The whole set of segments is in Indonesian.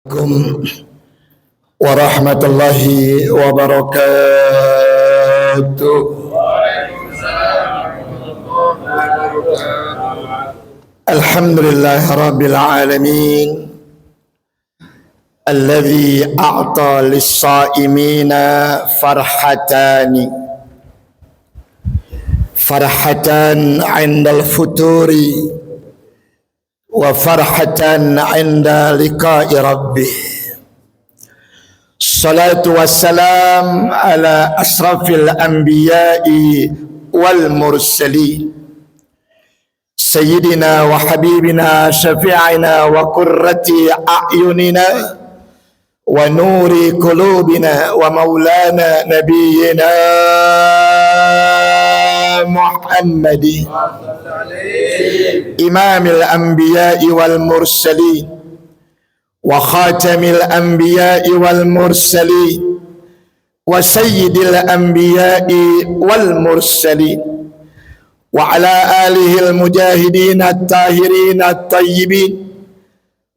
Assalamualaikum warahmatullahi wabarakatuh. Alhamdulillah rabbil alamin alladzi a'ta lis-sha'imina farhatan 'indal futuri wa farhatan 'inda liqa'i rabbih. Salatu wassalam ala asrafil anbiya'i wal mursalin sayyidina wa habibina syafi'ina wa qurrati a'yunina wa nuri qulubina wa maulana nabiyyina Muhammadi imamil anbiya'i wal mursalin wa khatamil anbiya'i wal mursalin wa sayyidil anbiya'i wal mursalin wa ala alihi al mujahidin at-tahirin at-tayyibin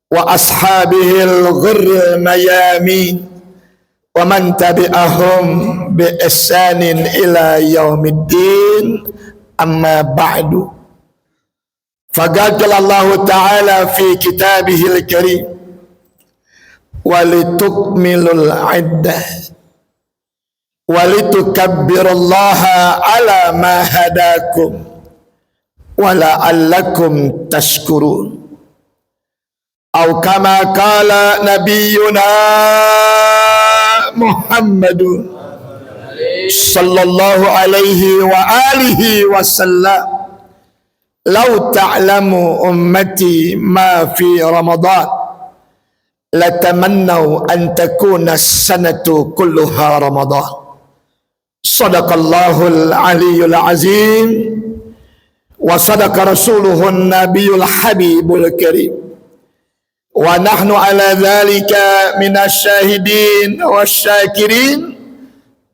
wa ashabihi al ghurr mayamin wa man tabi'ahum bi ihsanin ila yaumiddin, amma ba'du. Faqala Allah Ta'ala fi kitabihil karim walitukmilul iddah walitukabbirullaha ala ma hadakum wa la'allakum tashkurun. Atau kama qala nabiyyuna Muhammadun sallallahu alaihi wa alihi wasallam, law ta'lamu ummati ma fi Ramadan latamannaw an takuna as-sanatu kulluha Ramadan. Sadaqallahul aliyyul azim wa sadaqa rasuluhun nabiyul habibul karim wa nahnu ala dhalika minasyahidin wasyakirin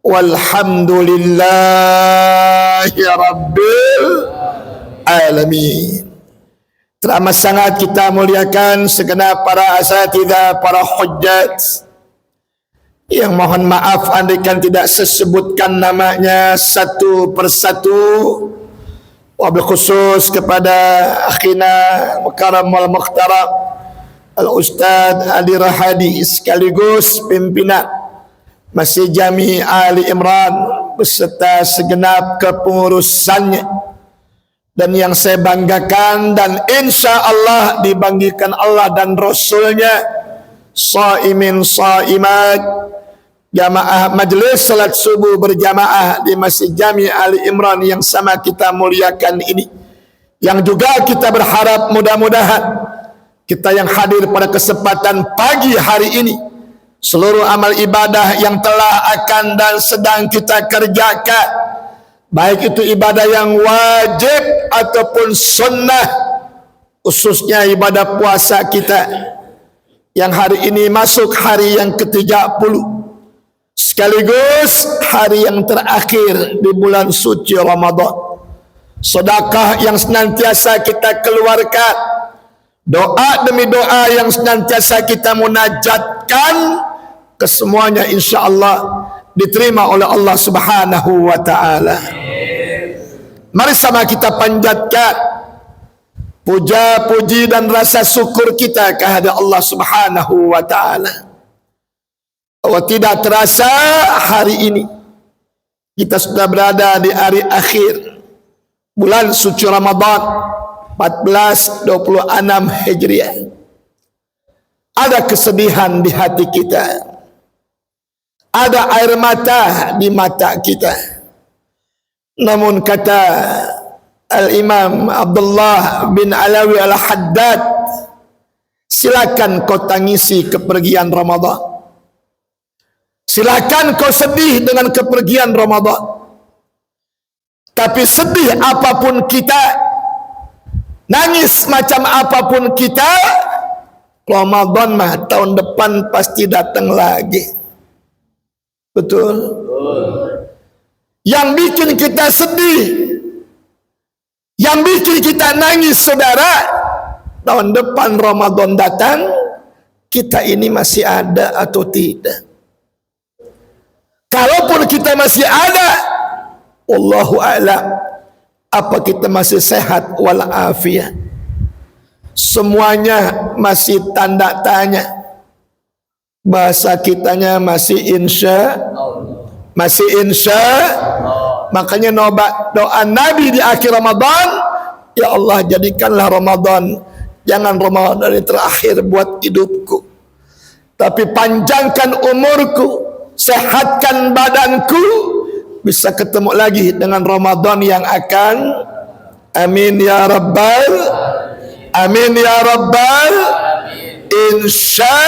walhamdulillahi rabbil alamin. Teramat sangat kita muliakan segenap para asatidzah, para hujjat yang mohon maaf andaikan tidak sesebutkan namanya satu persatu, wabil khusus kepada akhina mukarram wal mukhtaram Al-Ustaz Ali Rahadi sekaligus pimpinan Masjid Jami' Ali Imran beserta segenap kepengurusannya, dan yang saya banggakan dan insya Allah dibanggakan Allah dan Rasulnya, shaimin shaimat, jamaah majlis salat subuh berjamaah di Masjid Jami' Ali Imran yang sama kita muliakan ini, yang juga kita berharap mudah-mudahan kita yang hadir pada kesempatan pagi hari ini, seluruh amal ibadah yang telah akan dan sedang kita kerjakan, baik itu ibadah yang wajib ataupun sunnah, khususnya ibadah puasa kita yang hari ini masuk hari yang ke-30 sekaligus hari yang terakhir di bulan suci Ramadan. Sedekah yang senantiasa kita keluarkan, doa demi doa yang senantiasa kita munajatkan, kesemuanya insya-Allah diterima oleh Allah Subhanahu wa taala. Mari sama kita panjatkan puja puji dan rasa syukur kita kepada Allah Subhanahu wa taala. Oh, tidak terasa hari ini kita sudah berada di hari akhir bulan suci Ramadan 1426 Hijriah. Ada kesedihan di hati kita, ada air mata di mata kita. Namun kata Al-Imam Abdullah bin Alawi Al-Haddad, silakan kau tangisi kepergian Ramadan, silakan kau sedih dengan kepergian Ramadan, tapi sedih apapun kita, nangis macam apapun kita, Ramadan mah tahun depan pasti datang lagi. Betul? Yang bikin kita sedih, yang bikin kita nangis saudara, tahun depan Ramadan datang, kita ini masih ada atau tidak. Kalaupun kita masih ada, wallahu a'lam, apa kita masih sehat walafiat? Semuanya masih tanda tanya. Bahasa kitanya masih insya, masih insya. Makanya doa Nabi di akhir Ramadan, ya Allah jadikanlah Ramadan, jangan Ramadan yang terakhir buat hidupku, tapi panjangkan umurku, sehatkan badanku, bisa ketemu lagi dengan Ramadan yang akan. Amin ya Rabbal, amin ya Rabbal, insya.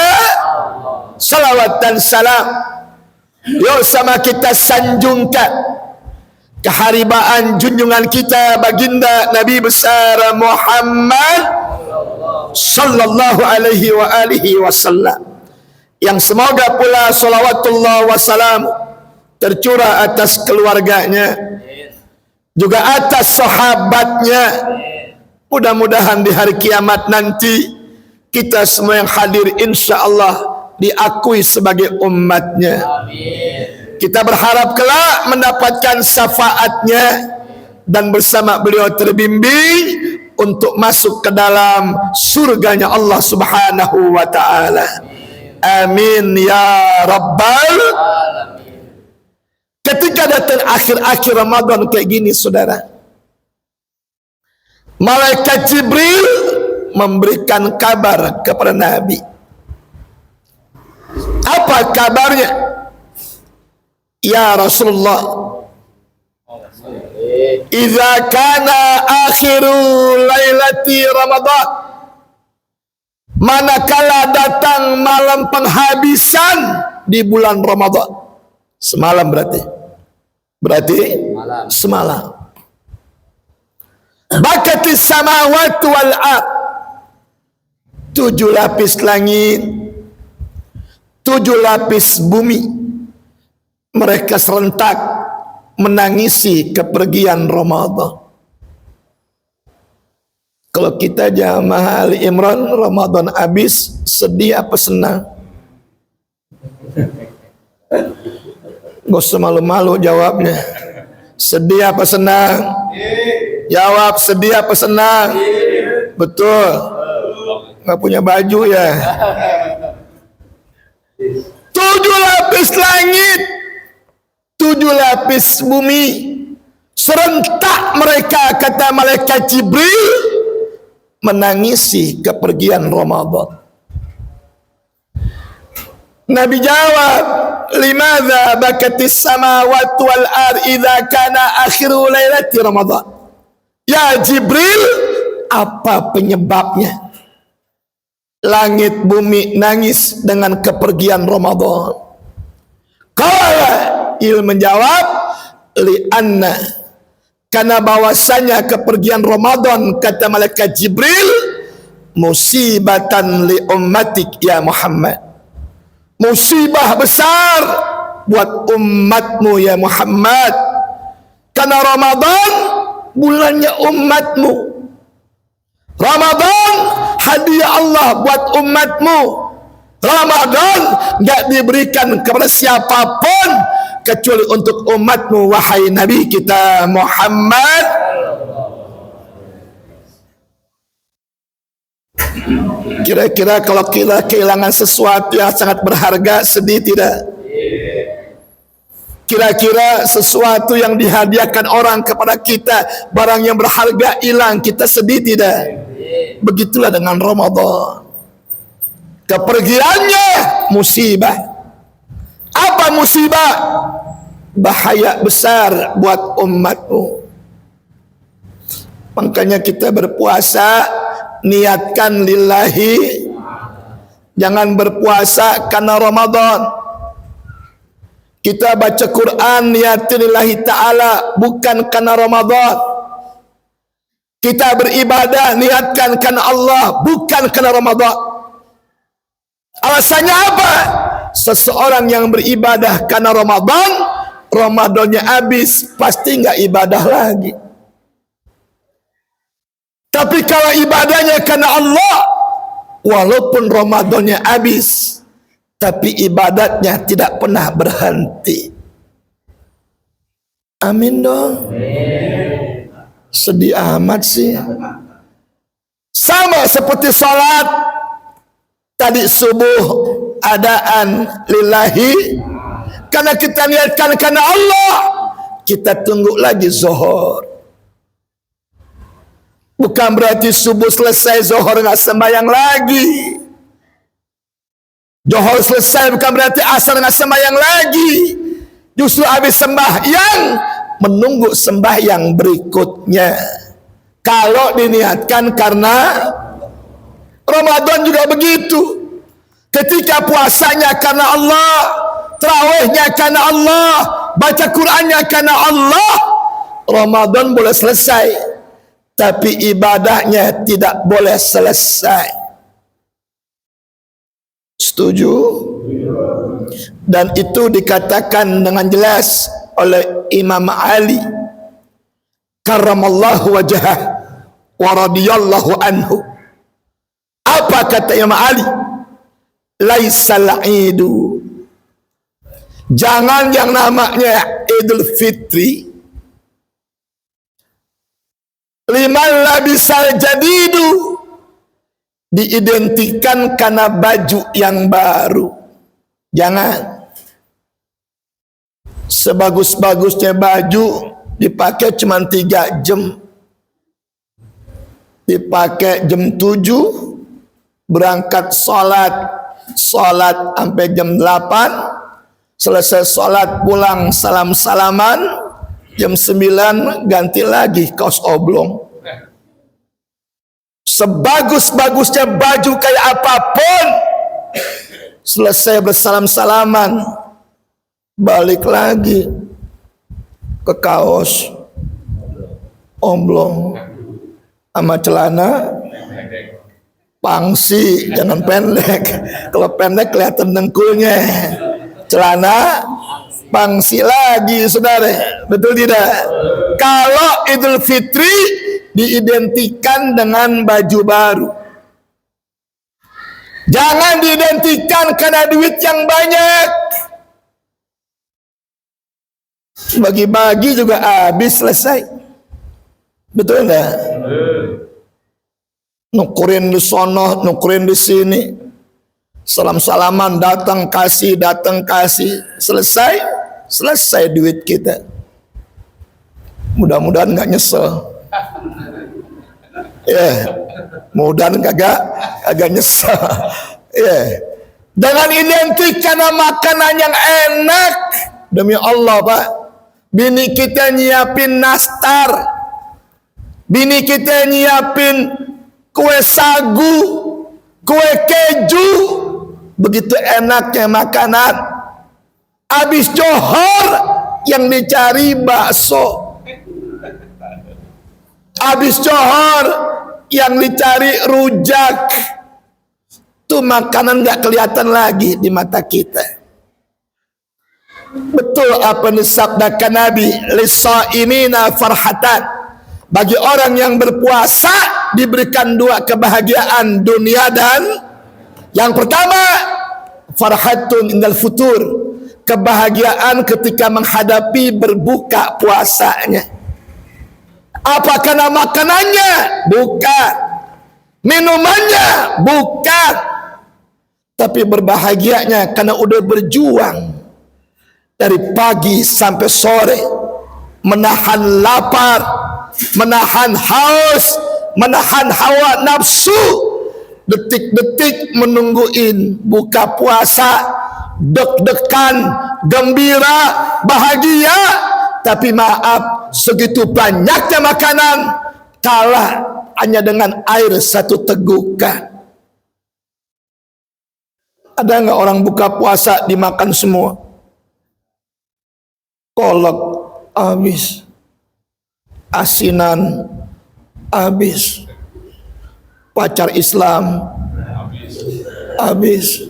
Salawat dan salam, yuk sama kita sanjungkan keharibaan junjungan kita baginda Nabi besar Muhammad sallallahu alaihi wa alihi wasallam, yang semoga pula salawatullah wassalam tercurah atas keluarganya, juga atas sahabatnya. Mudah-mudahan di hari kiamat nanti kita semua yang hadir insyaallah diakui sebagai umatnya. Kita berharap kelak mendapatkan syafaatnya dan bersama beliau terbimbing untuk masuk ke dalam surganya Allah Subhanahu wa ta'ala. Amin ya Rabbal. Ketika datang akhir-akhir Ramadan kayak gini, saudara, malaikat Jibril memberikan kabar kepada Nabi. Apa kabarnya? Ya Rasulullah, idza kana akhiru lailati Ramadan, manakala datang malam penghabisan di bulan Ramadan, semalam berarti semalam, bakatis samawati wal ard, 7 lapis langit, 7 lapis bumi, mereka serentak menangisi kepergian Ramadan. Kalau kita jamaah Ali Imran, Ramadan habis, sedih apa senang? Gak usah malu-malu jawabnya. Sedih apa senang? Jawab, sedih apa senang? Betul. Gak punya baju ya. 7 lapis langit, 7 lapis bumi, serentak mereka, kata malaikat Jibril, menangisi kepergian Ramadan. Nabi jawab, limadza bakatis samawati wal ard idza kana akhiru lailati Ramadan. Ya Jibril, apa penyebabnya langit bumi nangis dengan kepergian Ramadan? Qala, il menjawab, li'anna, karena bahwasanya kepergian Ramadan, kata malaikat Jibril, musibatan li ummatik ya Muhammad, musibah besar buat umatmu ya Muhammad, karena Ramadan bulannya umatmu. Ramadan hadiah Allah buat umatmu. Ramadan gak diberikan kepada siapapun kecuali untuk umatmu, wahai Nabi kita Muhammad. Kira-kira kalau kita kehilangan sesuatu yang sangat berharga, sedih tidak? Kira-kira sesuatu yang dihadiahkan orang kepada kita, barang yang berharga hilang, kita sedih tidak? Begitulah dengan Ramadan. Kepergiannya musibah. Apa musibah? Bahaya besar buat umatmu. Makanya kita berpuasa, niatkan lillahi. Jangan berpuasa karena Ramadan. Kita baca Quran niatkan lillahi ta'ala, bukan karena Ramadan. Kita beribadah niatkan karena Allah, bukan karena Ramadan. Alasannya apa? Seseorang yang beribadah karena Ramadan, Ramadannya habis, pasti nggak ibadah lagi. Tapi kalau ibadahnya karena Allah, walaupun Ramadannya habis, tapi ibadatnya tidak pernah berhenti. Amin dong. Sedih amat sih. Sama seperti salat tadi subuh, adaan lillahi, karena kita niatkan karena Allah, kita tunggu lagi zuhur. Bukan berarti subuh selesai zuhur nggak sembahyang lagi. Zuhur selesai bukan berarti asar nggak sembahyang lagi. Justru habis sembahyang menunggu sembahyang berikutnya. Kalau diniatkan karena Ramadan juga begitu. Ketika puasanya karena Allah, tarawihnya karena Allah, baca Qur'annya karena Allah, Ramadan boleh selesai. Tapi ibadahnya tidak boleh selesai. Setuju? Dan itu dikatakan dengan jelas oleh Imam Ali karramallahu wajhah wa radiyallahu anhu. Apa kata Imam Ali? Laisal idu, jangan yang namanya Idul Fitri liman labisal jadidu, diidentikan karena baju yang baru. Jangan. Sebagus-bagusnya baju dipakai cuma 3 jam. Dipakai jam 7, berangkat sholat sampai jam 8, selesai sholat pulang salam-salaman, jam 9 ganti lagi kaos oblong. Sebagus-bagusnya baju kayak apapun, selesai bersalam-salaman, balik lagi ke kaos oblong sama celana pangsi, jangan pendek. Kalau pendek kelihatan dengkulnya. Celana pangsi lagi, saudara. Betul tidak? Kalau Idul Fitri diidentikan dengan baju baru. Jangan diidentikan karena duit yang banyak. Bagi-bagi juga habis, selesai. Betul enggak? Nukurin di sono, nukurin di sini. Salam-salaman, datang kasih, selesai duit kita. Mudah-mudahan nggak nyesel. Mudah-mudahan agak nyesel. Dengan identik karena makanan yang enak. Demi Allah, Pak, bini kita nyiapin nastar, bini kita nyiapin kue sagu, kue keju, begitu enaknya makanan. Habis johor yang dicari bakso, habis johor yang dicari rujak. Itu makanan gak kelihatan lagi di mata kita. Betul apa yang disabdakan Nabi, lis-shaimina farhatan, bagi orang yang berpuasa diberikan 2 kebahagiaan dunia dan yang pertama farhatun indal futur, kebahagiaan ketika menghadapi berbuka puasanya. Apa karena makanannya? Bukan. Minumannya? Bukan. Tapi berbahagianya karena udah berjuang dari pagi sampai sore, menahan lapar, menahan haus, menahan hawa nafsu, detik-detik menungguin buka puasa, deg-degan, gembira, bahagia. Tapi maaf, segitu banyaknya makanan kalah hanya dengan air 1 tegukan. Ada nggak orang buka puasa dimakan semua? Kolak habis, asinan habis, pacar Islam habis.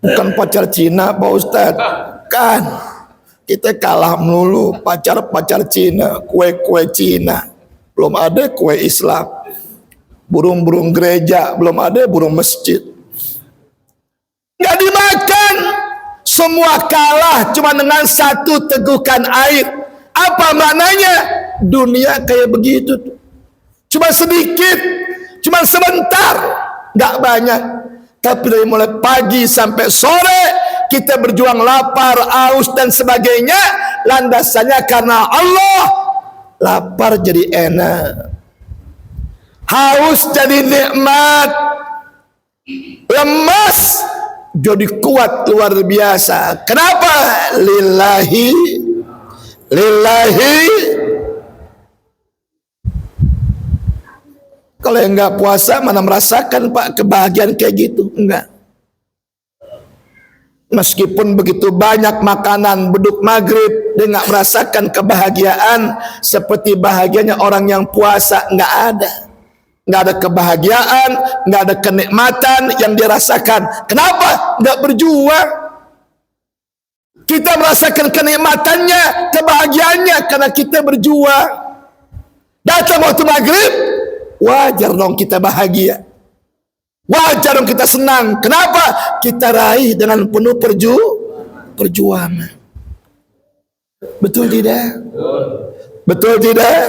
Bukan pacar Cina, Pak Ustadz, kan kita kalah melulu. Pacar Cina, kue-kue Cina, belum ada kue Islam. Burung-burung gereja belum ada, burung masjid nggak dimakan. Semua kalah cuma dengan satu tegukan air. Apa maknanya? Dunia kayak begitu, cuma sedikit, cuma sebentar, nggak banyak. Tapi dari mulai pagi sampai sore kita berjuang lapar, haus dan sebagainya. Landasannya karena Allah. Lapar jadi enak, haus jadi nikmat, lemas jadi kuat luar biasa. Kenapa? Lillahi. Kalau yang nggak puasa mana merasakan Pak kebahagiaan kayak gitu? Enggak. Meskipun begitu banyak makanan, beduk maghrib, dia nggak merasakan kebahagiaan seperti bahagianya orang yang puasa. Nggak ada. Nggak ada kebahagiaan, nggak ada kenikmatan yang dirasakan. Kenapa? Nggak berjuang. Kita merasakan kenikmatannya, kebahagiaannya karena kita berjuang. Datang waktu maghrib, wajar dong kita bahagia, wajar dong kita senang. Kenapa? Kita raih dengan penuh perjuangan. Betul tidak? Betul tidak?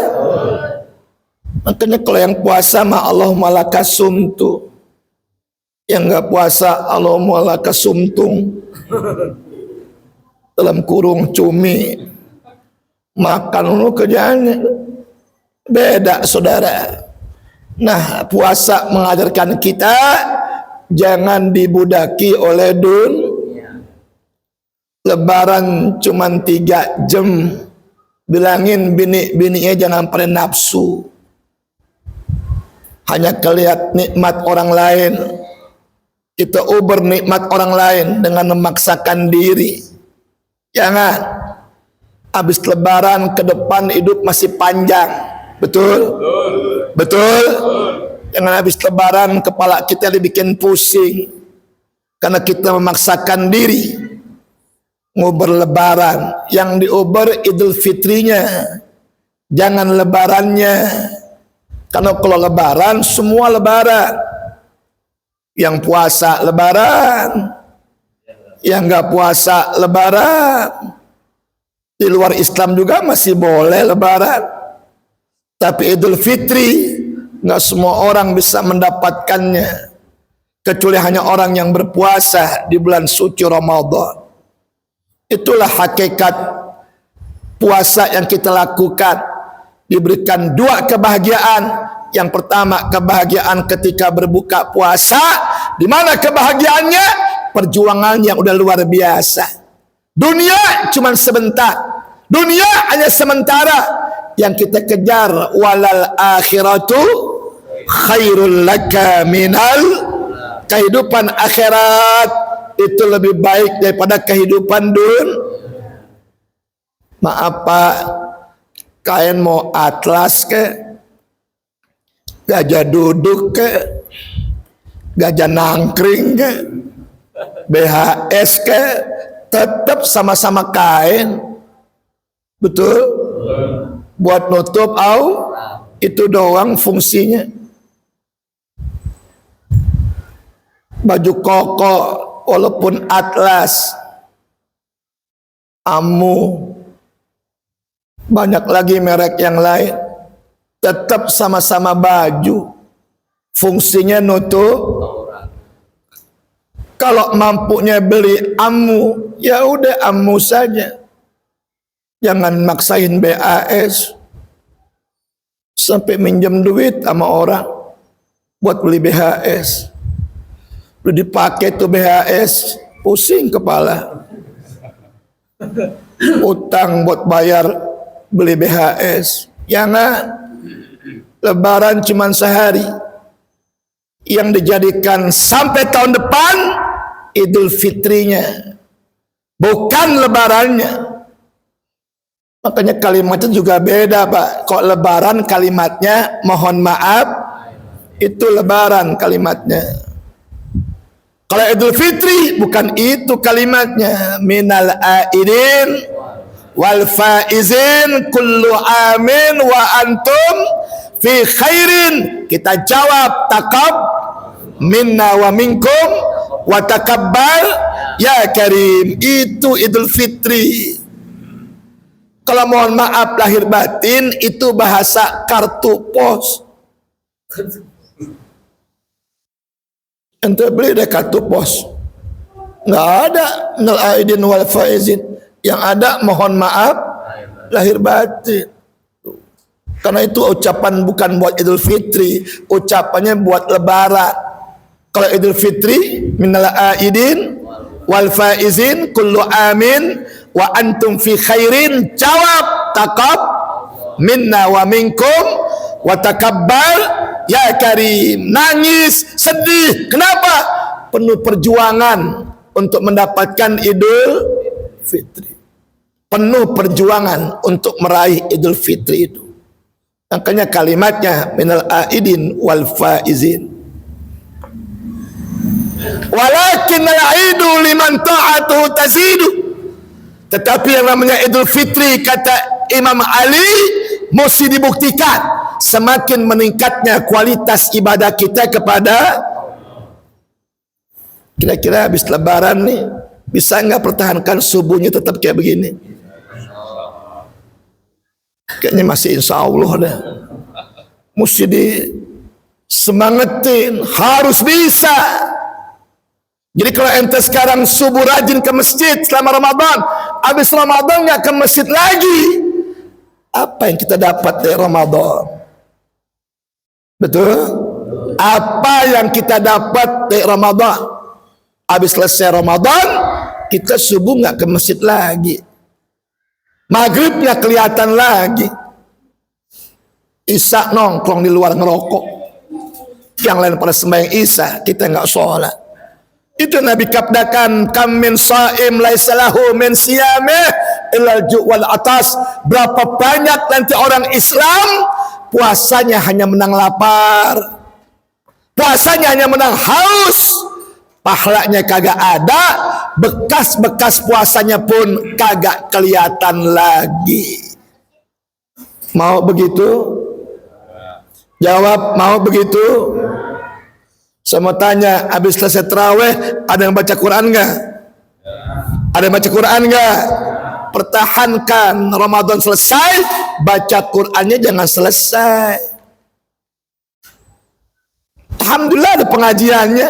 Makanya kalau yang puasa mah Allahumma lakasumtu, yang nggak puasa Allahumma lakasumtung. Dalam kurung cumi, makan lu kerjaannya beda saudara. Nah, puasa mengajarkan kita jangan dibudaki oleh Lebaran cuman 3 jam. Bilangin bini-bininya jangan pernah nafsu, hanya kelihat nikmat orang lain. Kita uber nikmat orang lain dengan memaksakan diri. Jangan. Habis Lebaran ke depan hidup masih panjang. Betul? Betul? Jangan habis Lebaran kepala kita dibikin pusing karena kita memaksakan diri nguber Lebaran. Yang diuber Idul Fitrinya, jangan Lebarannya. Karena kalau Lebaran semua Lebaran. Yang puasa Lebaran, yang nggak puasa Lebaran. Di luar Islam juga masih boleh Lebaran, tapi Idul Fitri nggak semua orang bisa mendapatkannya, kecuali hanya orang yang berpuasa di bulan suci Ramadan. Itulah hakikat puasa yang kita lakukan. Diberikan 2 kebahagiaan. Yang pertama kebahagiaan ketika berbuka puasa, di mana kebahagiaannya? Perjuangan yang udah luar biasa. Dunia cuma sebentar, dunia hanya sementara. Yang kita kejar walal akhiratu khairul laka minal, kehidupan akhirat itu lebih baik daripada kehidupan Maaf Pak, kalian mau atlas ke, gajah duduk ke, gajah nangkring ke, BHS ke, tetap sama-sama kain. Betul? Buat nutup itu doang fungsinya. Baju koko walaupun atlas, amu, banyak lagi merek yang lain, tetap sama-sama baju, fungsinya nutup. Kalau mampunya beli amu, ya udah amu saja. Jangan maksain BAS sampai minjem duit sama orang buat beli BHS. Udah dipakai tuh BHS, pusing kepala. Utang buat bayar beli BHS. Jangan. Lebaran cuma sehari. Yang dijadikan sampai tahun depan Idul Fitrinya, bukan Lebarannya. Makanya kalimatnya juga beda Pak. Kok Lebaran kalimatnya mohon maaf, itu Lebaran kalimatnya. Kalau Idul Fitri bukan itu kalimatnya. Minal aidin wal faizin kullu amin wa antum fi khairin, kita jawab takab minna wa minkum wa takabbal ya karim. Itu Idul Fitri. Kalau mohon maaf lahir batin itu bahasa kartu pos. Ente beli deh kartu pos, nggak ada minal aidin wal faizin. Yang ada mohon maaf lahir batin. Karena itu ucapan bukan buat Idul Fitri, ucapannya buat Lebaran. Kalau Idul Fitri minal aidin wal faizin kullu amin wa antum fi khairin, jawab takab minna wa minkum wa takabbal ya karim. Nangis, sedih. Kenapa? Penuh perjuangan untuk mendapatkan Idul Fitri. Penuh perjuangan untuk meraih Idul Fitri itu. Makanya kalimatnya minal aidin wal faizin. Walakin al-aidu liman ta'atuhu tazidu. Tetapi yang namanya Idul Fitri, kata Imam Ali, mesti dibuktikan semakin meningkatnya kualitas ibadah kita kepada. Kira-kira habis Lebaran nih bisa nggak pertahankan subuhnya tetap kayak begini? Kayaknya masih insya Allah dah. Mesti disemangatin, harus bisa. Jadi kalau ente sekarang subuh rajin ke masjid selama Ramadan, habis Ramadan nggak ke masjid lagi, apa yang kita dapat dari Ramadan? Betul? Apa yang kita dapat dari Ramadan? Habis selesai Ramadan, kita subuh nggak ke masjid lagi, maghribnya kelihatan lagi, Isya nongkrong di luar ngerokok, yang lain pada sembahyang Isya, kita nggak sholat. Itu Nabi kabdakan, kam min saim laisa lahu min siyamih illal ju' wal atas. Berapa banyak nanti orang Islam puasanya hanya menang lapar, puasanya hanya menang haus, pahalanya kagak ada, bekas-bekas puasanya pun kagak kelihatan lagi. Mau begitu? Jawab, mau begitu? Saya mau tanya, habis selesai terawih ada yang baca Quran nggak? Ada yang baca Quran nggak? Pertahankan Ramadan selesai, baca Qurannya jangan selesai. Alhamdulillah ada pengajiannya.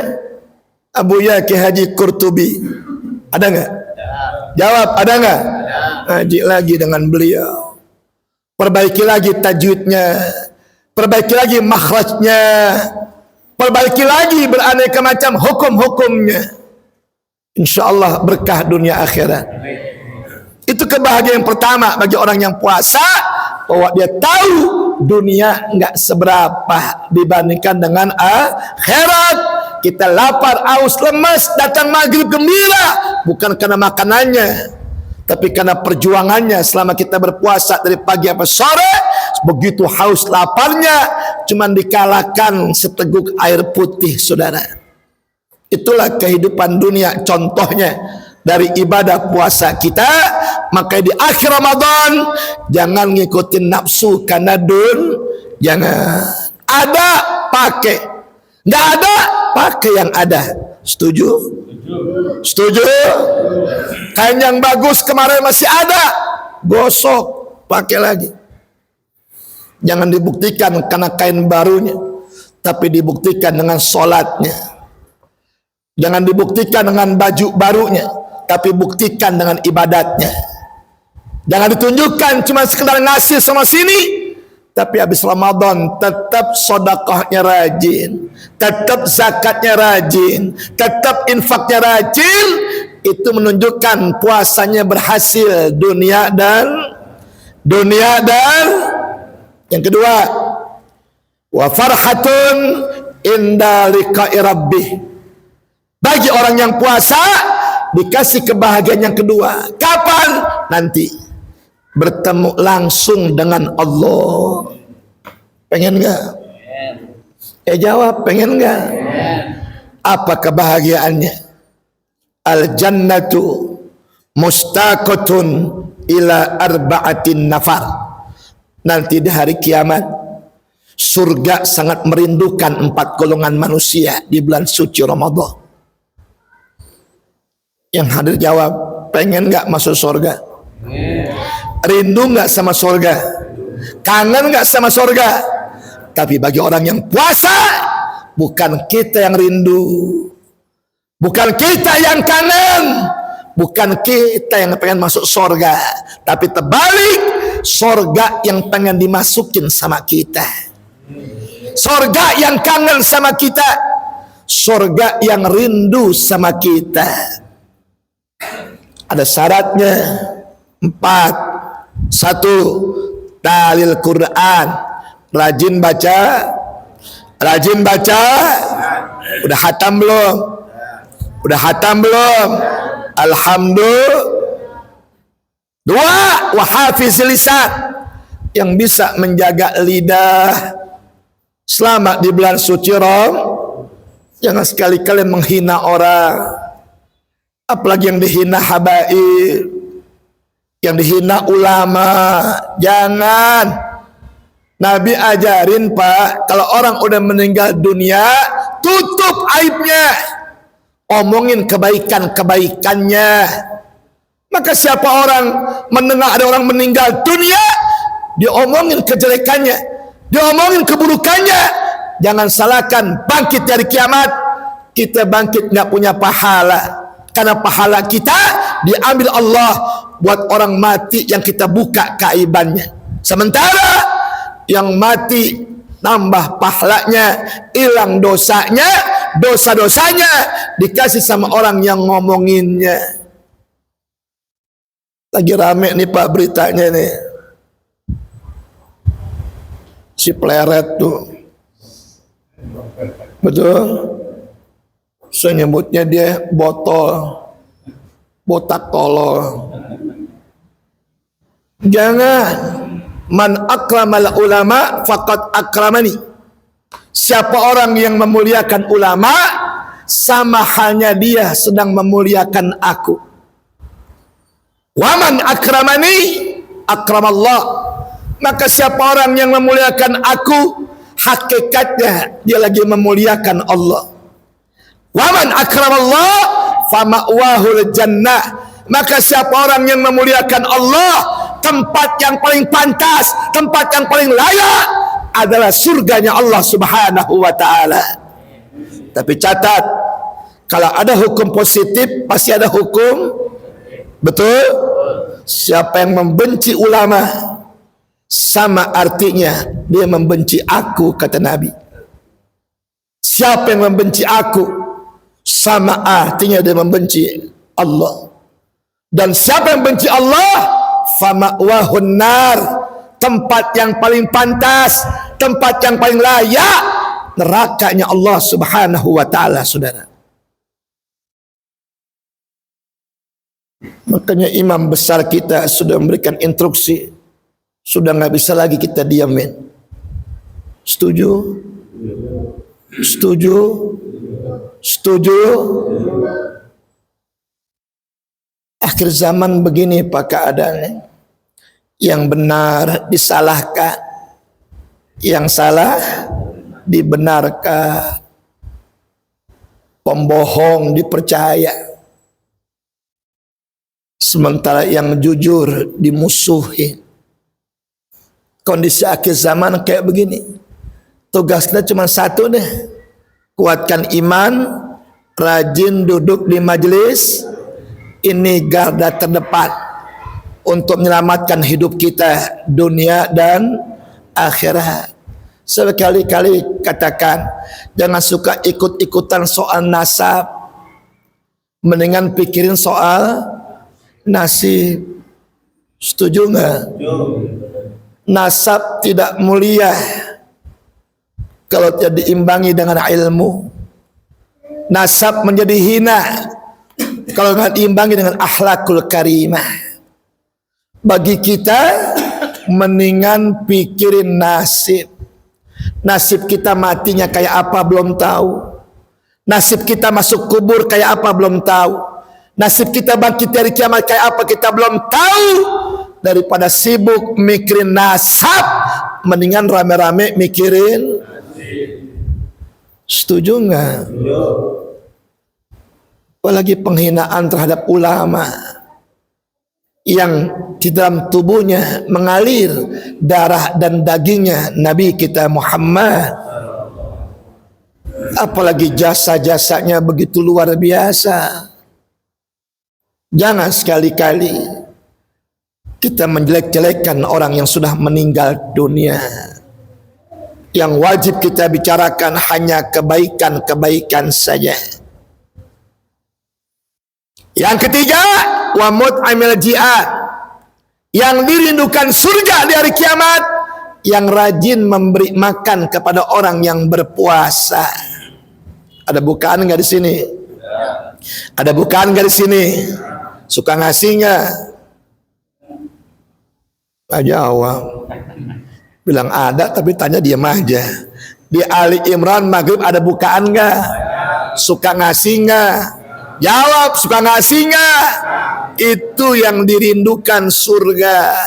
Abu Yaki Haji Qurtubi, ada nggak? Jawab, ada nggak? Ngaji lagi dengan beliau, perbaiki lagi tajwidnya, perbaiki lagi makhrajnya, perbaiki lagi beraneka macam hukum-hukumnya. InsyaAllah berkah dunia akhirat. Itu kebahagiaan pertama bagi orang yang puasa, bahwa dia tahu dunia nggak seberapa dibandingkan dengan akhirat. Kita lapar, aus, lemas, datang maghrib gembira, bukan karena makanannya, tapi karena perjuangannya selama kita berpuasa dari pagi sampai sore. Begitu haus laparnya, cuman dikalahkan seteguk air putih, saudara. Itulah kehidupan dunia, contohnya dari ibadah puasa kita. Maka di akhir Ramadan jangan ngikutin nafsu karena jangan. Ada pakai, nggak ada pakai yang ada. Setuju? Setuju? Kain yang bagus kemarin masih ada, gosok, pakai lagi. Jangan dibuktikan karena kain barunya, tapi dibuktikan dengan sholatnya. Jangan dibuktikan dengan baju barunya, tapi buktikan dengan ibadatnya. Jangan ditunjukkan cuma sekedar ngasih sama sini, tapi habis Ramadan tetap sedekahnya rajin, tetap zakatnya rajin, tetap infaknya rajin. Itu menunjukkan puasanya berhasil dunia dan yang kedua, wa farhatun inda liqa'i rabbih. Bagi orang yang puasa dikasih kebahagiaan yang kedua. Kapan? Nanti bertemu langsung dengan Allah. Pengen nggak? Jawab, pengen nggak? Apa kebahagiaannya? Al jannatu mustaqatun ila arba'atin nafar. Nanti di hari kiamat Surga sangat merindukan 4 golongan manusia di bulan suci Ramadan. Yang hadir jawab, pengen gak masuk surga? Rindu gak sama surga? Kangen gak sama surga? Tapi bagi orang yang puasa, bukan kita yang rindu, bukan kita yang kangen, bukan kita yang pengen masuk surga, tapi terbalik, surga yang pengen dimasukin sama kita. Surga yang kangen sama kita, surga yang rindu sama kita. Ada syaratnya 4. 1. Talil Quran, rajin baca. Udah hatam belum? Alhamdulillah. 2. Wahafiz lisan, yang bisa menjaga lidah selama di bulan suci Ramadan. Jangan sekali-kali menghina orang, apalagi yang dihina habaib, yang dihina ulama. Jangan. Nabi ajarin, Pak, kalau orang udah meninggal dunia, tutup aibnya, omongin kebaikan-kebaikannya. Maka siapa orang mendengar ada orang meninggal dunia, diomongin kejelekannya, diomongin keburukannya, jangan salahkan bangkit dari kiamat. Kita bangkit nggak punya pahala, karena pahala kita diambil Allah buat orang mati yang kita buka keaibannya. Sementara yang mati nambah pahalanya, hilang dosanya, dosa-dosanya dikasih sama orang yang ngomonginnya. Lagi rame nih Pak beritanya nih, si Pleret tuh, betul, saya nyebutnya dia botak tolol. Jangan. Man akramal ulama faqad akramani. Siapa orang yang memuliakan ulama, sama halnya dia sedang memuliakan aku. Waman akramani akramallah. Maka siapa orang yang memuliakan aku, hakikatnya dia lagi memuliakan Allah. Waman akramallah fama'wahul jannah. Maka siapa orang yang memuliakan Allah, tempat yang paling pantas, tempat yang paling layak adalah surganya Allah Subhanahu wa ta'ala. Tapi catat, kalau ada hukum positif, pasti ada hukum, betul? Siapa yang membenci ulama, sama artinya dia membenci aku, kata Nabi. Siapa yang membenci aku, sama artinya dia membenci Allah. Dan siapa yang benci Allah, fama'wahun nar, tempat yang paling pantas, tempat yang paling layak, nerakanya Allah Subhanahu wa ta'ala, saudara. Makanya imam besar kita sudah memberikan instruksi, sudah nggak bisa lagi kita diamin. Setuju? Setuju? Setuju? Akhir zaman begini Pak keadaannya. Yang benar disalahkan, yang salah dibenarkan, pembohong dipercaya, sementara yang jujur dimusuhi. Kondisi akhir zaman kayak begini. Tugas kita cuma satu deh, kuatkan iman, rajin duduk di majelis. Ini garda terdepan untuk menyelamatkan hidup kita dunia dan akhirat. Sekali-kali katakan, jangan suka ikut-ikutan soal nasab, mendingan pikirin soal nasib. Setuju nggak? Nasab tidak mulia kalau tidak diimbangi dengan ilmu. Nasab menjadi hina kalau nggak diimbangi dengan akhlakul karimah. Bagi kita, mendingan pikirin nasib. Nasib kita matinya kayak apa belum tahu. Nasib kita masuk kubur kayak apa belum tahu. Nasib kita bangkit dari kiamat kayak apa kita belum tahu. Daripada sibuk mikirin nasab, mendingan rame-rame mikirin. Setuju nggak? Apalagi penghinaan terhadap ulama yang di dalam tubuhnya mengalir darah dan dagingnya Nabi kita Muhammad. Apalagi jasa-jasanya begitu luar biasa. Jangan sekali-kali kita menjelek-jelekkan orang yang sudah meninggal dunia. Yang wajib kita bicarakan hanya kebaikan-kebaikan saja. Yang ketiga, wa mut'imil jihad, yang dirindukan surga di hari kiamat, yang rajin memberi makan kepada orang yang berpuasa. Ada bukaan nggak di sini? Ada bukaan nggak di sini? Suka ngasih nggak? Nggak jawab. Bilang ada, tapi tanya diam aja. Di Ali Imran maghrib ada bukaan nggak? Suka ngasih nggak? Jawab, suka ngasih nggak? Itu yang dirindukan surga.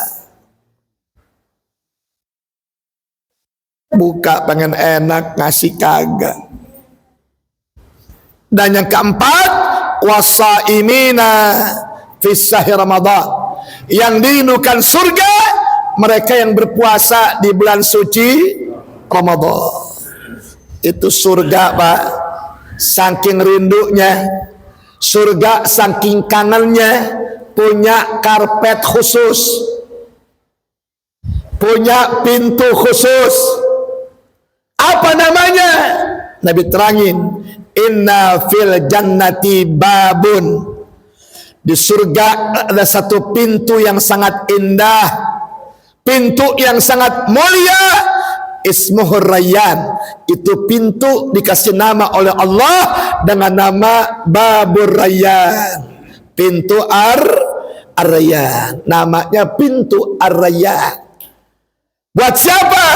Buka pengen enak, ngasih kagak. Dan yang keempat, wasaimina fis sahri Ramadan, yang dirindukan surga mereka yang berpuasa di bulan suci Ramadan. Itu surga, Pak. Saking rindunya surga, saking kangennya, punya karpet khusus, punya pintu khusus. Apa namanya? Nabi terangin, inna fil jannati babun, di surga ada satu pintu yang sangat indah, pintu yang sangat mulia, ismuhur Rayyan. Itu pintu dikasih nama oleh Allah dengan nama Babur Rayyan, pintu Ar-Rayyan. Namanya pintu Ar-Rayyan. Buat siapa?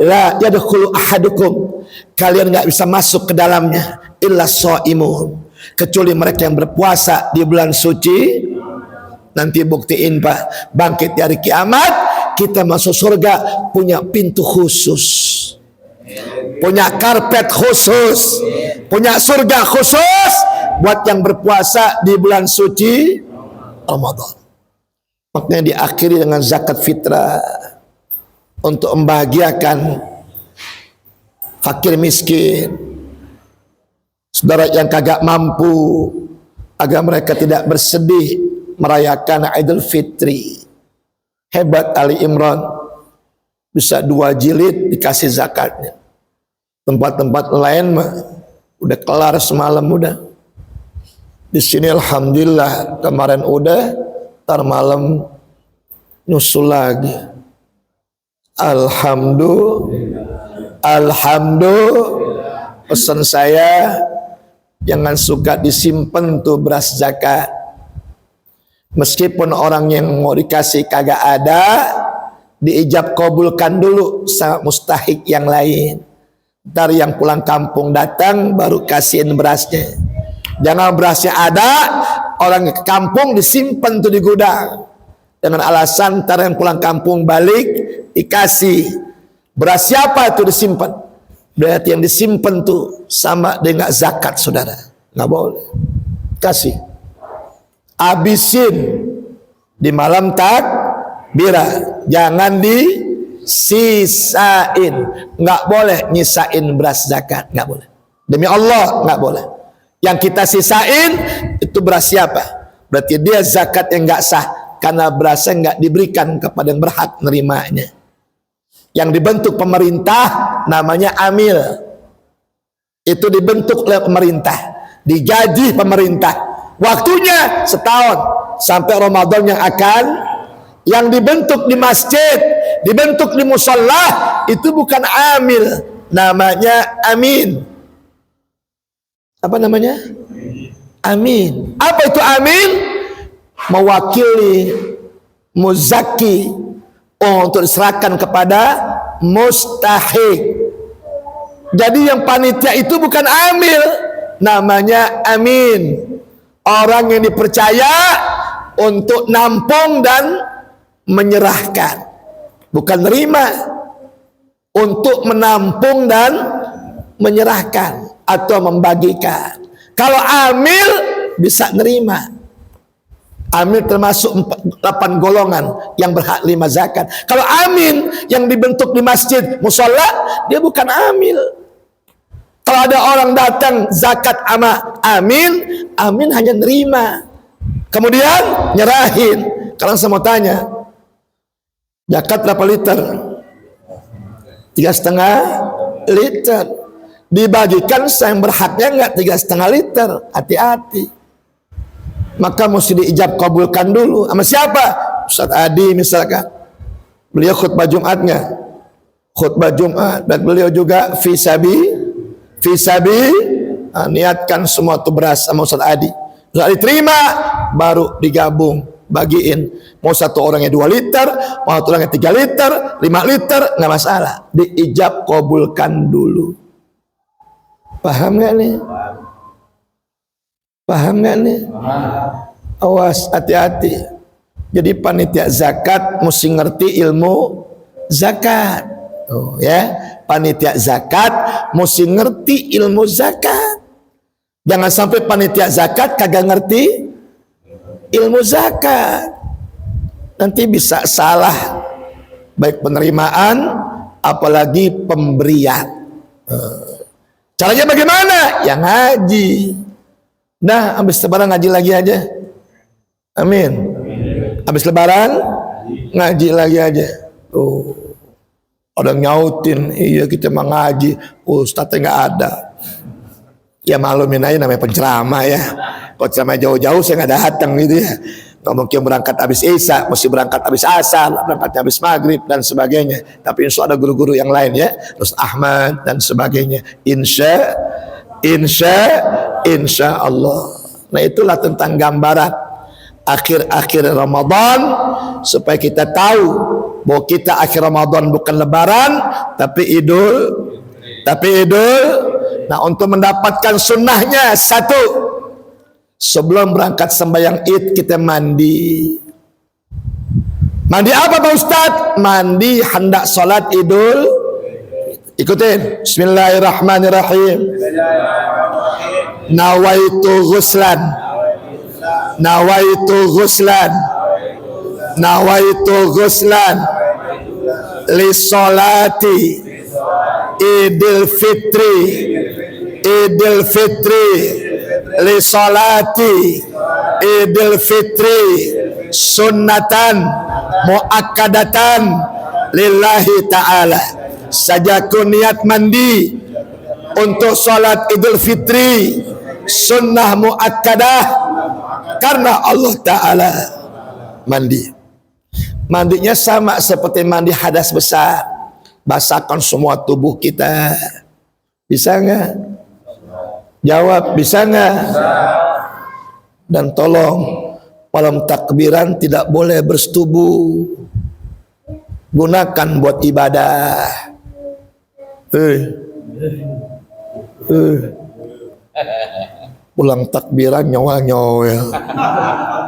La yadkhulu ahadukum, kalian nggak bisa masuk ke dalamnya illa shaimun, kecuali mereka yang berpuasa di bulan suci. Nanti buktiin, Pak, bangkit dari kiamat, kita masuk surga punya pintu khusus, punya karpet khusus, punya surga khusus buat yang berpuasa di bulan suci Ramadan. Makanya diakhiri dengan zakat fitrah untuk membahagiakan fakir miskin, saudara yang kagak mampu, agar mereka tidak bersedih merayakan Idul Fitri. Hebat Ali Imran, bisa 2 jilid dikasih zakatnya. Tempat-tempat lain mah udah kelar semalam udah. Di sini alhamdulillah kemarin udah, tar malam nyusul lagi. Alhamdulillah. Pesan saya, jangan suka disimpan tuh beras zakat. Meskipun orang yang mau dikasih kagak ada, diijab kabulkan dulu sama mustahik yang lain. Ntar yang pulang kampung datang baru kasihin berasnya. Jangan berasnya ada, orang ke kampung disimpan tuh di gudang dengan alasan ntar yang pulang kampung balik dikasih. Beras siapa itu disimpan? Berarti yang disimpan tuh sama dengan zakat, saudara. Nggak boleh kasih, habisin di malam takbiran, jangan disisain. Nggak boleh nyisain beras zakat, nggak boleh. Demi Allah nggak boleh. Yang kita sisain itu beras siapa? Berarti dia zakat yang nggak sah, karena berasnya nggak diberikan kepada yang berhak nerimanya. Yang dibentuk pemerintah namanya amil. Itu dibentuk oleh pemerintah, digaji pemerintah. Waktunya setahun sampai Ramadan yang akan. Yang dibentuk di masjid, dibentuk di musalla, itu bukan amil, namanya amin. Apa namanya? Amin. Apa itu amin? Mewakili muzaki untuk diserahkan kepada mustahik. Jadi yang panitia itu bukan amil, namanya amin. Orang yang dipercaya untuk nampung dan menyerahkan, bukan nerima. untuk menampung dan menyerahkan atau membagikan. Kalau amil bisa nerima. Amil termasuk 8 golongan yang berhak 5 zakat. Kalau amin yang dibentuk di masjid musola, dia bukan amil. Kalau ada orang datang zakat ama amin, amin hanya nerima. Kemudian nyerahin. Kalau saya mau tanya, zakat berapa liter? 3,5 liter. Dibagikan saya yang berhaknya enggak 3,5 liter. Hati-hati. Maka mesti diijab kabulkan dulu. Sama siapa? Ustaz Adi misalkan. Beliau khutbah Jumatnya. Khutbah Jumat. Dan beliau juga fisabi. Niatkan semua itu beras sama Ustaz Adi. Ustaz Adi terima. Baru digabung. Bagiin. Mau satu orangnya 2 liter. Mau satu orangnya 3 liter. 5 liter. Nggak masalah. Diijab kabulkan dulu. Paham nggak nih? Paham nggak nih? Awas, hati-hati. Jadi panitia zakat mesti ngerti ilmu zakat. Oh, ya, panitia zakat mesti ngerti ilmu zakat. Jangan sampai panitia zakat kagak ngerti ilmu zakat. Nanti bisa salah baik penerimaan apalagi pemberian. Caranya bagaimana? Ya ngaji. Nah, habis lebaran ngaji lagi aja. Amin. Habis lebaran ngaji lagi aja. Oh, ada nyautin, iya kita mah ngaji, ustadznya nggak ada. Ya malumin aja, namanya penceramah ya. Kalau ceramah jauh-jauh saya nggak datang gitu ya. Nggak mungkin berangkat habis Isya, mesti berangkat habis Asar, berangkat habis Maghrib dan sebagainya. Tapi insya ada guru-guru yang lain ya, terus Ahmad dan sebagainya. Insya Allah. Nah itulah tentang gambaran akhir-akhir Ramadan supaya kita tahu bahwa kita akhir Ramadan bukan Lebaran tapi Idul. Nah untuk mendapatkan sunnahnya, satu, sebelum berangkat sembahyang Id kita mandi. Mandi apa Pak Ustadz? Mandi hendak sholat Idul. Ikutin. Bismillahirrahmanirrahim. Nawaitu ghuslan li sholati Idul Fitri li sholati Idul Fitri sunnatan muakkadatan lillahi ta'ala. Sajaku niat mandi untuk sholat Idul Fitri sunnah muakkadah karena Allah Ta'ala. Mandinya sama seperti mandi hadas besar, basahkan semua tubuh kita. Bisa nggak? Jawab, bisa nggak? Dan tolong malam takbiran tidak boleh bersetubuh, gunakan buat ibadah. Pulang takbiran nyawal.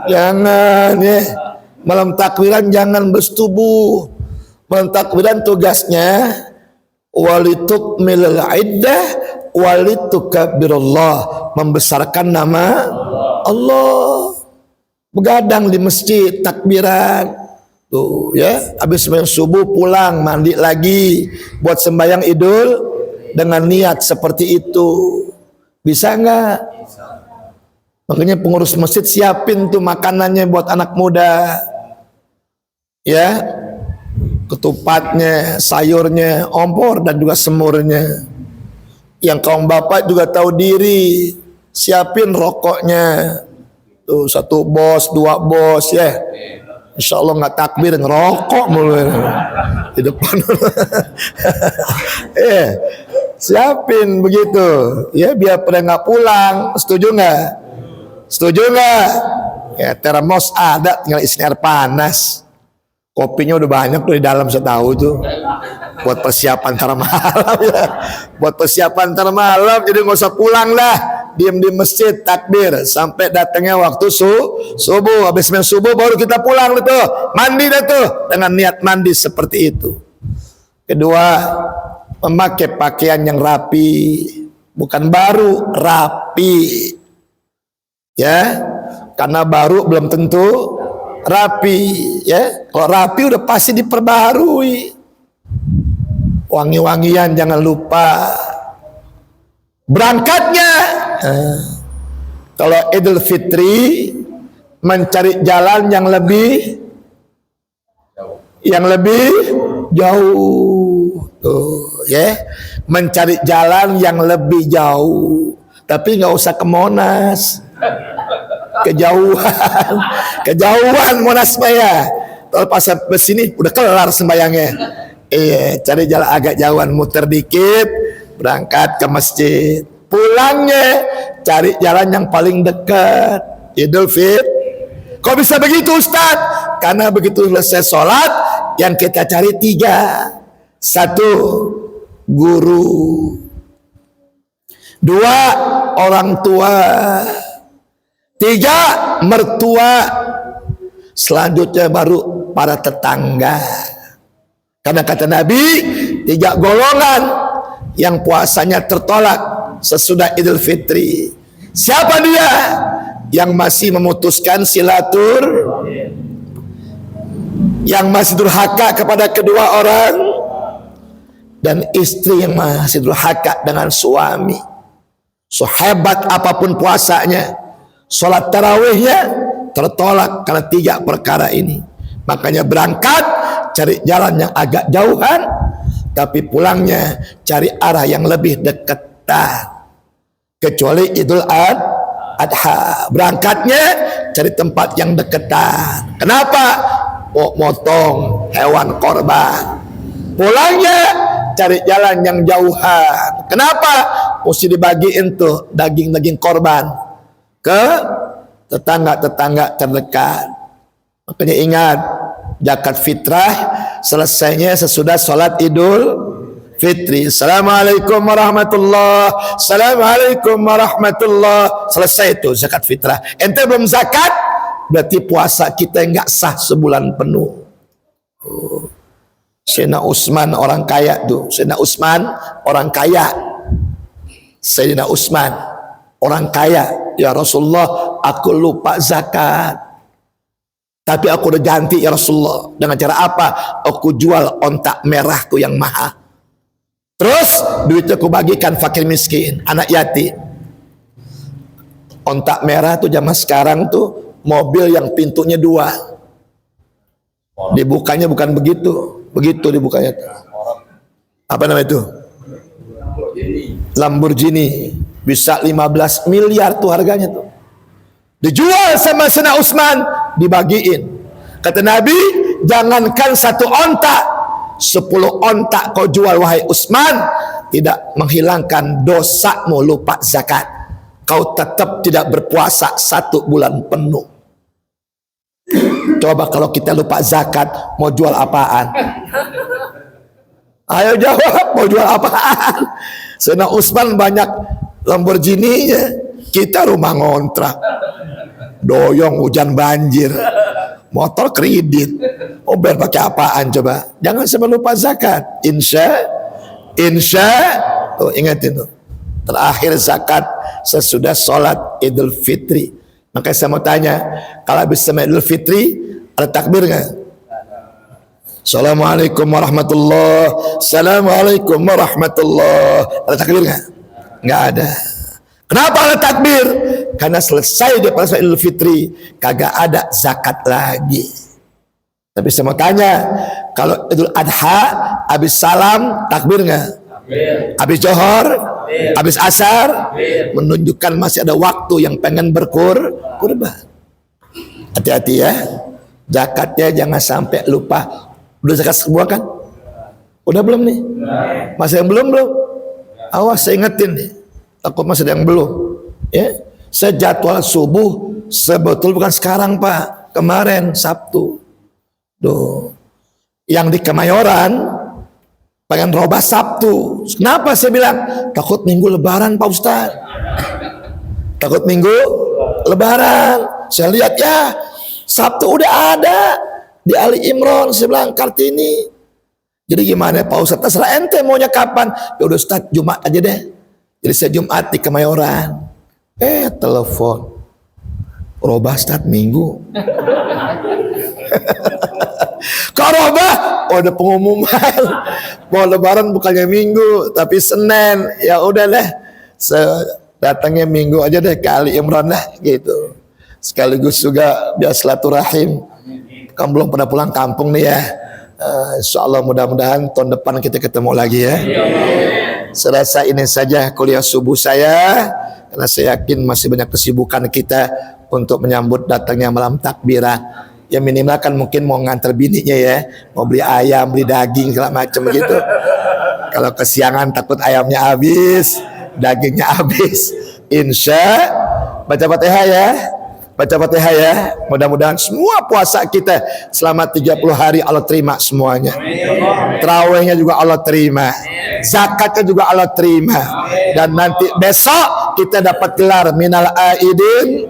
Jangan ya. Malam takbiran jangan bersetubuh. Malam takbiran tugasnya walitukmilal iddah walitukabbirullah, membesarkan nama Allah. Begadang di masjid takbiran. Tuh ya, habis sembahyang subuh pulang mandi lagi buat sembahyang Idul dengan niat seperti itu. Bisa nggak? Makanya pengurus masjid siapin tuh makanannya buat anak muda. Ya, ketupatnya, sayurnya, ompor dan juga semurnya. Yang kaum bapak juga tahu diri, siapin rokoknya. Tuh 1 bos, 2 bos ya. Insya Allah nggak takbir ngerokok mulu di depan. Siapin begitu ya biar pada nggak pulang. Setuju nggak? Ya termos ada, tinggal isi air panas. Kopinya udah banyak tuh di dalam, saya tahu tuh. Buat persiapan ntar malam ya. Buat persiapan ntar malam, jadi nggak usah pulang lah. Diam di masjid takbir sampai datangnya waktu subuh. Habis main subuh baru kita pulang tuh, mandi dah tuh dengan niat mandi seperti itu. Kedua, memakai pakaian yang rapi, bukan baru, rapi. Ya, karena baru belum tentu rapi, ya. Kalau rapi udah pasti diperbaharui. Wangi-wangian jangan lupa. Berangkatnya, kalau Idul Fitri mencari jalan yang lebih jauh, tuh, ya, mencari jalan yang lebih jauh, tapi nggak usah ke Monas, kejauhan Monas Maya. Kalau pasar bus ini udah kelar sembayangnya. Cari jalan agak jauhan, muter dikit, berangkat ke masjid. Pulangnya cari jalan yang paling dekat, Idul Fitri. Kok bisa begitu Ustaz? Karena begitu selesai sholat, yang kita cari 3. 1, guru. 2, orang tua. 3, mertua. Selanjutnya baru para tetangga. Karena kata Nabi, 3 golongan yang puasanya tertolak sesudah Idul Fitri. Siapa dia? Yang masih memutuskan silatur, yang masih durhaka kepada kedua orang, dan istri yang masih durhaka dengan suami. Sehebat apapun puasanya, sholat tarawihnya tertolak karena 3 perkara ini. Makanya berangkat cari jalan yang agak jauhan, tapi pulangnya cari arah yang lebih deketan. Kecuali Idul Adha, berangkatnya cari tempat yang deketan. Kenapa? Motong hewan korban. Pulangnya cari jalan yang jauhan. Kenapa? Mesti dibagiin tuh daging-daging korban ke tetangga-tetangga terdekat. Makanya ingat, zakat fitrah selesainya sesudah sholat Idul Fitri. Assalamualaikum warahmatullah, assalamualaikum warahmatullah. Selesai itu zakat fitrah. Ente belum zakat, berarti puasa kita enggak sah sebulan penuh. Sayyidina Utsman orang kaya tuh. Sayyidina Utsman orang kaya. Sayyidina Utsman orang kaya. Ya Rasulullah, aku lupa zakat, tapi aku udah ganti ya Rasulullah. Dengan cara apa? Aku jual ontak merahku yang mahal. Terus duitnya aku bagikan fakir miskin, anak yatim. Ontak merah tuh zaman sekarang tuh mobil yang pintunya 2. Dibukanya bukan begitu, begitu dibukanya. Apa namanya itu? Lamborghini. Bisa 15 miliar tuh harganya tuh. Dijual sama Sayyidina Utsman, dibagiin. Kata Nabi, jangankan 1 ontak, 10 ontak kau jual wahai Utsman, tidak menghilangkan dosamu lupa zakat. Kau tetap tidak berpuasa 1 bulan penuh. Coba kalau kita lupa zakat, mau jual apaan? Ayo jawab, mau jual apaan? Sayyidina Utsman banyak Lamborghini-nya, kita rumah ngontrak, doyong hujan banjir, motor kredit. Bayar pakai apaan coba? Jangan sampai lupa zakat. Insya tuh ingatin tuh, terakhir zakat sesudah sholat Idul Fitri. Makanya saya mau tanya, kalau habis sama Idul Fitri ada takbir nggak? Assalamualaikum warahmatullah, assalamualaikum warahmatullah. Ada takbir nggak? Nggak ada. Kenapa ada takbir? Karena selesai dia pada Idul Fitri, kagak ada zakat lagi. Tapi saya mau tanya, kalau Idul Adha habis salam takbir nggak? Habis Johor, habis asar, menunjukkan masih ada waktu yang pengen berkurban. Hati-hati ya, zakatnya jangan sampai lupa. Udah zakat semua kan? Udah belum nih? Masih yang belum? Awas, saya ingetin nih, takut masih ada yang belum. Ya, saya jadwal subuh sebetul bukan sekarang Pak, kemarin Sabtu. Duh, yang di Kemayoran pengen robah Sabtu. Kenapa saya bilang? Takut minggu Lebaran Pak Ustaz. Takut minggu Lebaran. Saya lihat ya, Sabtu udah ada di Ali Imran. Saya bilang Kartini, Jadi gimana Pak Ustadz? Terserah ente maunya kapan. Ya udah Ustadz, Jumat aja deh. Jadi saya Jumat di Kemayoran. Telepon. Robah Ustadz Minggu. Kok robah? Oh, ada pengumuman. Mau lebaran bukannya Minggu, tapi Senin. Ya udah deh. Datangnya Minggu aja deh ke Ali Imran lah gitu. Sekaligus juga biar silaturahim. Kamu belum pernah pulang kampung nih ya. Insyaallah mudah-mudahan tahun depan kita ketemu lagi ya. Saya rasa ini saja kuliah subuh saya, karena saya yakin masih banyak kesibukan kita untuk menyambut datangnya malam takbirah. Ya minimal kan mungkin mau nganter bininya ya, mau beli ayam, beli daging segala macam gitu. Kalau kesiangan takut ayamnya habis, dagingnya habis. Insya baca Fatihah ya. Baca Fatihah ya. Mudah-mudahan semua puasa kita selama 30 hari Allah terima semuanya. Tarawihnya juga Allah terima. Zakatnya juga Allah terima. Dan nanti besok kita dapat gelar minal aidin.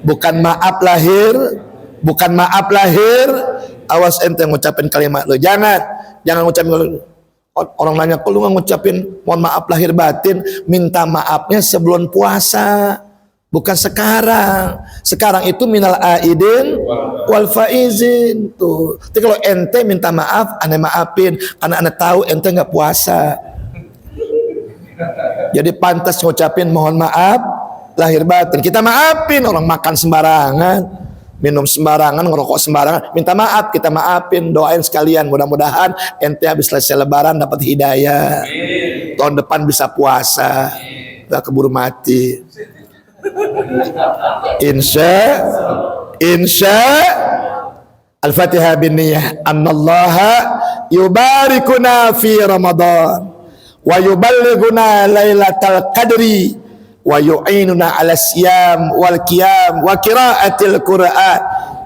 Bukan maaf lahir. Bukan maaf lahir. Awas ente ngucapin kalimat lu. Jangan ngucapin. Orang nanya, kok lu nggak ngucapin mohon maaf lahir batin? Minta maafnya sebelum puasa, bukan sekarang. Sekarang itu minal aidin wal faizin tuh. Tapi kalau ente minta maaf, ane maafin karena ane tahu ente nggak puasa. Jadi pantas ngucapin mohon maaf lahir batin. Kita maafin orang makan sembarangan, minum sembarangan, ngerokok sembarangan, minta maaf, kita maafin, doain sekalian, mudah-mudahan ente habis selesai lebaran dapat hidayah, tahun depan bisa puasa, gak keburu mati. Insya Al-Fatihah bin niyah. Annallaha yubarikuna fi Ramadan wa yuballighuna lailatal qadri wa yu'inuna ala siyam wal qiyam wa qiraatil Qur'an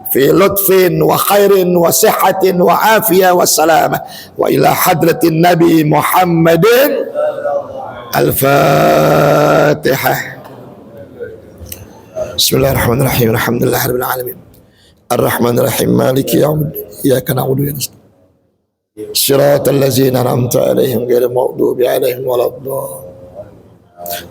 fi lutfin wa khairin wa sihhatin wa afiyah wa salamah wa ila hadratin Nabi Muhammadin. Al-Fatihah. Bismillahirrahmanirrahim. Alhamdulillahirabbil alamin. Ar-Rahmanirrahim. Maliki yaumiddin. Iyyaka na'budu wa iyyaka nasta'in. Shiratal ladzina an'amta 'alaihim ghairil maghdubi 'alaihim waladdallin.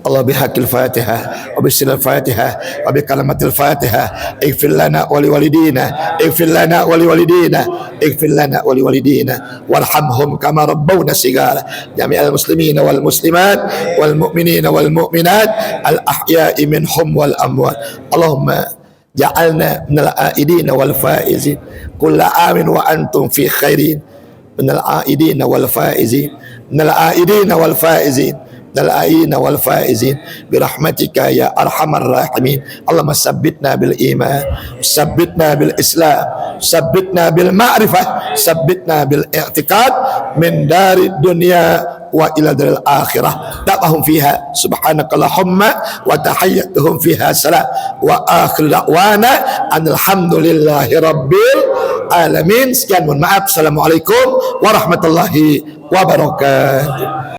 Allah bihaqil Fatihah wa bisil Fatihah wa bi kalimatil Fatihah ighfir lana wa liwalidina ighfir lana wa liwalidina ighfir lana wa liwalidina warhamhum kama rabbawna sigara jami'al muslimina wal muslimat wal mu'minina wal mu'minat al ahya'i minhum wal amwat. Allahumma ja'alna minal aidina wal faizin kullu amin wa antum fi khairin minal aidina wal faizin minal aidina wal faizin الآيين والفائزين برحمتك يا أرحم الراحمين. اللهم ثبتنا بالإيمان، ثبتنا بالإسلام، ثبتنا بالمعرفة، ثبتنا بالاعتقاد من دار الدنيا وإلى دار الآخرة. دعوهم فيها سبحانك اللهم وتحيتهم فيها سلام وآخر دعوانا أن الحمد لله رب العالمين. Sekian, mohon maaf. Assalamualaikum warahmatullahi wabarakatuh.